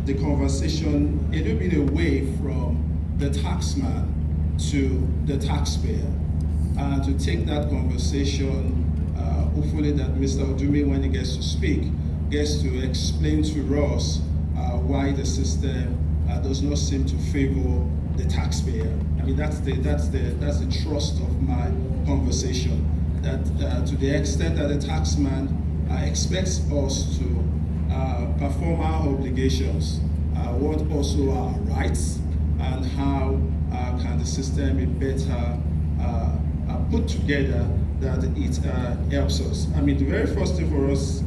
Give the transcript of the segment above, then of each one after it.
the conversation a little bit away from the taxman to the taxpayer, and to take that conversation, hopefully that Mr. Odumi, when he gets to speak, gets to explain to us why the system does not seem to favor the taxpayer. I mean, that's the thrust of my conversation. That to the extent that the taxman expects us to perform our obligations, what also our rights, and how can the system be better put together that it helps us. I mean, the very first thing for us,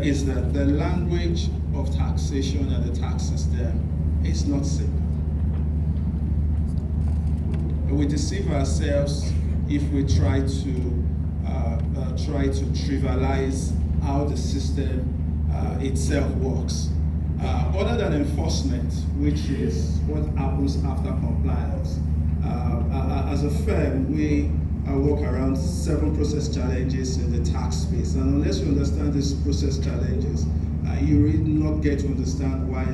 is that the language of taxation and the tax system is not simple. We deceive ourselves if we try to trivialize how the system itself works. Other than enforcement, which is what happens after compliance, as a firm, we work around 7 process challenges in the tax space, and unless you understand these process challenges, you really not get to understand why,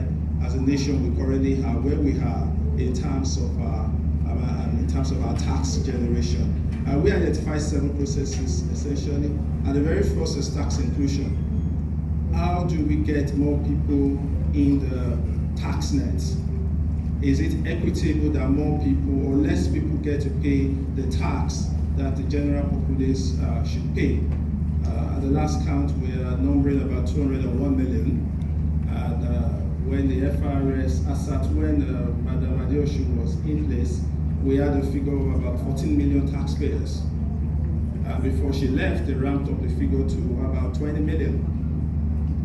as a nation, we currently have where we are in terms of our tax generation. We identify 7 processes essentially, and the very first is tax inclusion. How do we get more people in the tax net? Is it equitable that more people or less people get to pay the tax that the general populace should pay? At the last count, we are numbering about 201 million. And when the FRS, when Madam Adeosun was in place, we had a figure of about 14 million taxpayers. Before she left, they ramped up the figure to about 20 million.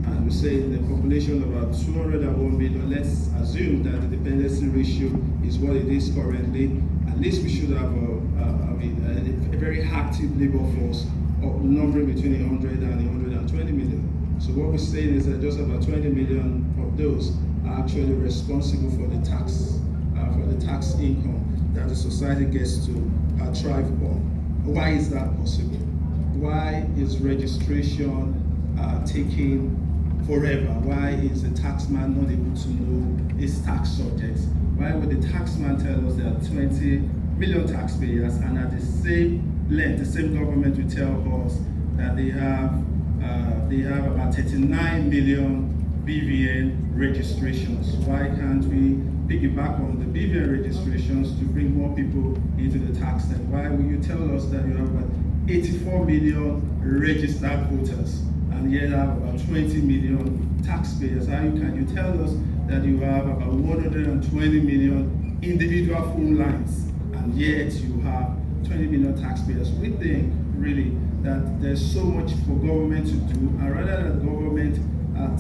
And we say in the population of about 201 million, let's assume that the dependency ratio is what it is currently. At least we should have a very active labor force of numbering between 100 and 120 million. So what we're saying is that just about 20 million of those are actually responsible for the tax income that the society gets to thrive upon. Why is that possible? Why is registration taking forever? Why is the taxman not able to know his tax subjects? Why would the taxman tell us there are 20 million taxpayers, and at the same length, the same government will tell us that they have about 39 million BVN registrations? Why can't we piggyback on the BVN registrations to bring more people into the tax net? Why will you tell us that you have about 84 million registered voters and yet have about 20 million taxpayers? How can you tell us that you have about 120 million individual phone lines and yet you have 20 million taxpayers? We think really that there's so much for government to do, and rather than government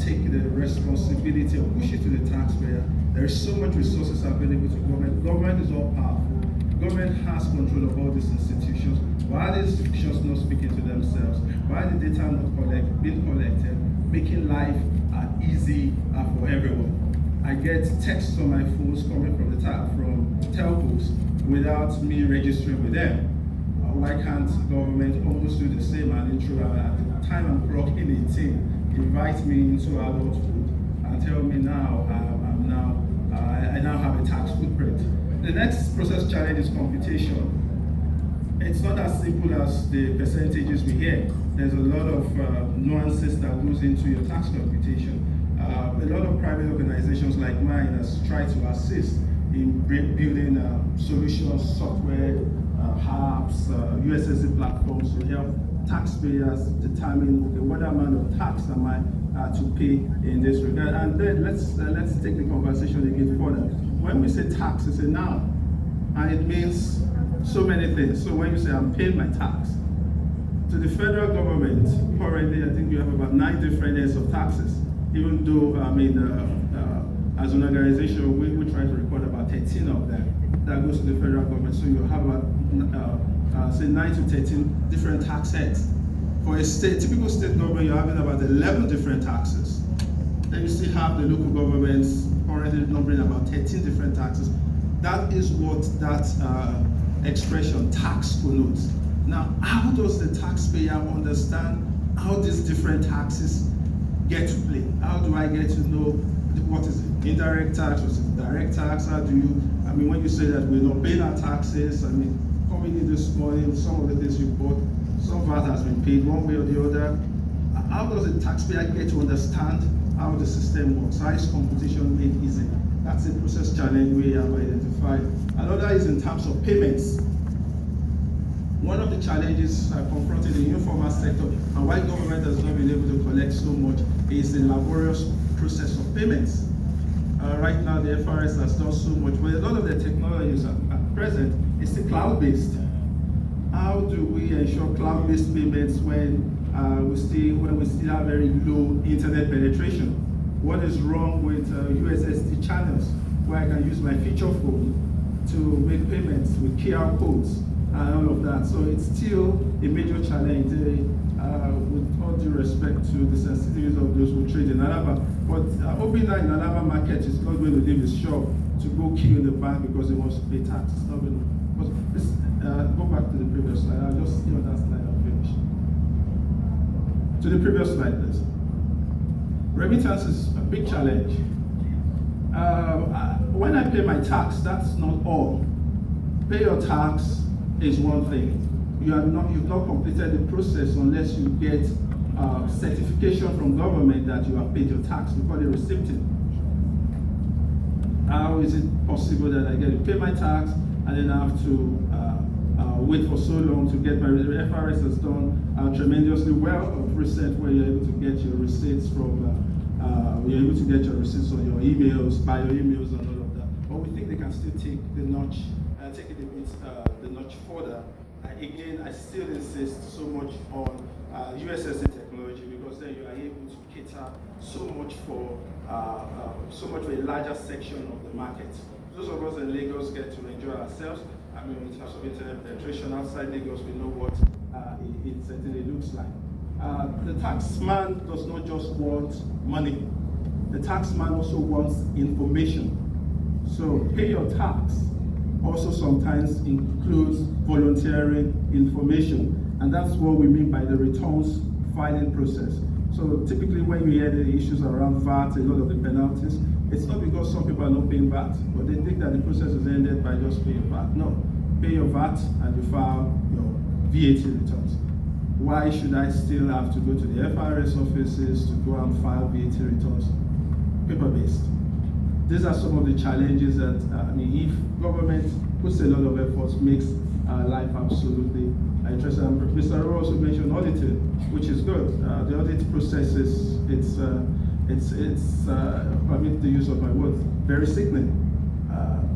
take the responsibility of push it to the taxpayer, there's so much resources available to government. Government is all powerful. Government has control of all these institutions. Why are these institutions not speaking to themselves? Why are the data not being collected, making life easy for everyone? I get texts on my phones coming from Tentacles without me registering with them. Why can't government almost do the same and at the time I'm clocking 18, invite me into adulthood and tell me now I now have a tax footprint? The next process challenge is computation. It's not as simple as the percentages we hear. There's a lot of nuances that goes into your tax computation. A lot of private organizations like mine has tried to assist in building solutions, software, apps, USSD platforms to help taxpayers determine what amount of tax am I to pay in this regard. And then let's take the conversation again further. When we say tax, it's a noun, and it means so many things. So when you say I'm paying my tax, to the federal government, currently I think you have about 9 different heads of taxes, even though, as an organization, we try to record about 13 of them that goes to the federal government. So you have about, say 9 to 13 different tax heads. For a typical state government, you're having about 11 different taxes. Then you still have the local governments currently numbering about 13 different taxes. That is what that expression tax connotes. Now, how does the taxpayer understand how these different taxes get to play? How do I get to know what is it? Indirect tax versus direct tax? How do you, when you say that we're not paying our taxes, coming in this morning, some of the things you bought, some VAT has been paid one way or the other. How does the taxpayer get to understand how the system works? How is competition made easy? That's a process challenge we have identified. Another is in terms of payments. One of the challenges confronting the informal sector and why government has not been able to collect so much is the laborious process of payments. Right now, the FRS has done so much, but a lot of the technologies at present is still cloud-based. How do we ensure cloud-based payments when we still have very low internet penetration? What is wrong with USSD channels where I can use my feature phone to make payments with QR codes and all of that? So it's still a major challenge. With all due respect to the sensitivities of those who trade in Alaba, but Obina in Alaba market is not going to leave his shop to go queue in the bank because he wants to pay tax. It's not going to. But this, go back to the previous slide. I'll just stay on that slide and finish. To the previous slide, please. Remittance is a big challenge. When I pay my tax, that's not all. Pay your tax is one thing. You've not completed the process unless you get certification from government that you have paid your tax before they receipt it. How is it possible that I get to pay my tax and then I have to wait for so long to get my FRS has done tremendously well of recent, where you're able to get your receipts from you're able to get your receipts on your emails, by your emails and all of that. But we think they can still take the notch, take it a bit the notch further. Again, I still insist so much on USSD technology, because then you are able to cater so much for a larger section of the market. Those of us in Lagos get to enjoy ourselves. In terms of internet penetration outside Lagos, we know what it certainly looks like. The taxman does not just want money. The taxman also wants information. So pay your tax also sometimes includes volunteering information, and that's what we mean by the returns filing process. So typically when you hear the issues around VAT, a lot of the penalties, it's not because some people are not paying VAT, but they think that the process is ended by just paying VAT. No, pay your VAT and you file your VAT returns. Why should I still have to go to the FRS offices to go and file VAT returns? Paper-based. These are some of the challenges that, if government puts a lot of efforts, makes life absolutely interesting. Mr. Rowe also mentioned auditing, which is good. The audit process is, permit the use of my word, very sickening.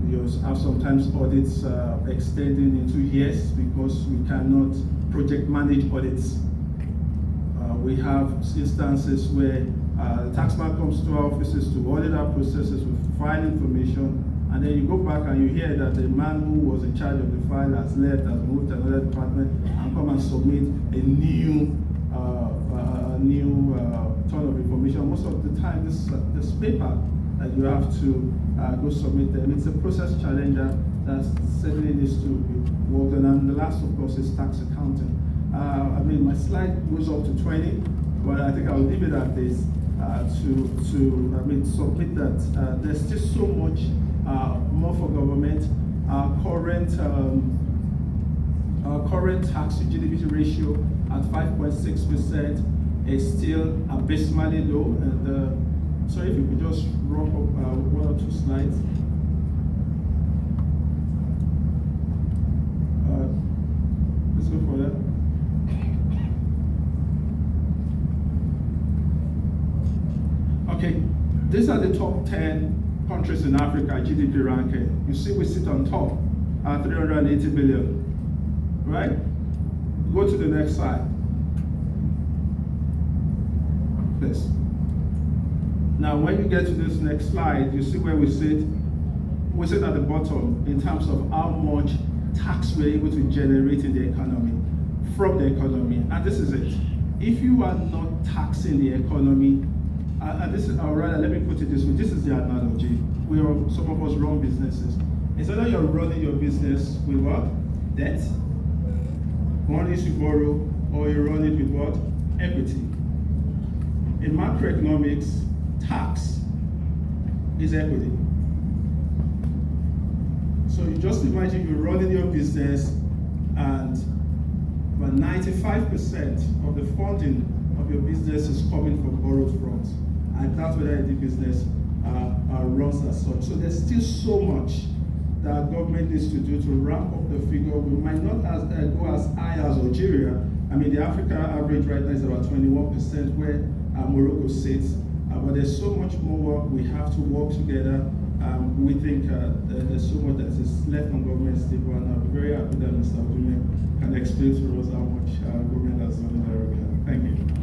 You have sometimes audits extending into years because we cannot project manage audits. We have instances where the taxman comes to our offices to audit our processes with file information, and then you go back and you hear that the man who was in charge of the file has left, has moved to another department, and come and submit a new ton of information. Most of the time, this paper that you have to go submit them. It's a process challenge that certainly needs to be worked on. And the last, of course, is tax accounting. My slide goes up to 20, but I think I'll leave it at this to submit that there's still so much more for government. Our current tax to GDP ratio at 5.6% is still abysmally low. And sorry, if you could just wrap up one or two slides. Let's go for that. Okay, these are the top 10 countries in Africa GDP ranking. You see we sit on top at 380 billion, right? Go to the next slide. Please. Now, when you get to this next slide, you see where we sit. We sit at the bottom in terms of how much tax we're able to generate in the economy, from the economy. And this is it. If you are not taxing the economy, and this is, or rather, let me put it this way, this is the analogy. Some of us run businesses. It's either you're running your business with what? Debt, money you borrow, or you run it with what? Equity. In macroeconomics, tax is equity. So you just imagine you're running your business and about 95% of the funding of your business is coming from borrowed funds. And that's whether the business runs as such. So there's still so much that our government needs to do to ramp up the figure. We might not go as high as Algeria. I mean, the Africa average right now is about 21%, where Morocco sits. But there's so much more work. We have to work together. We think there's so much that is left on government still, and I'm very happy that Mr. Olumide can explain to us how much government has done in that regard. Thank you.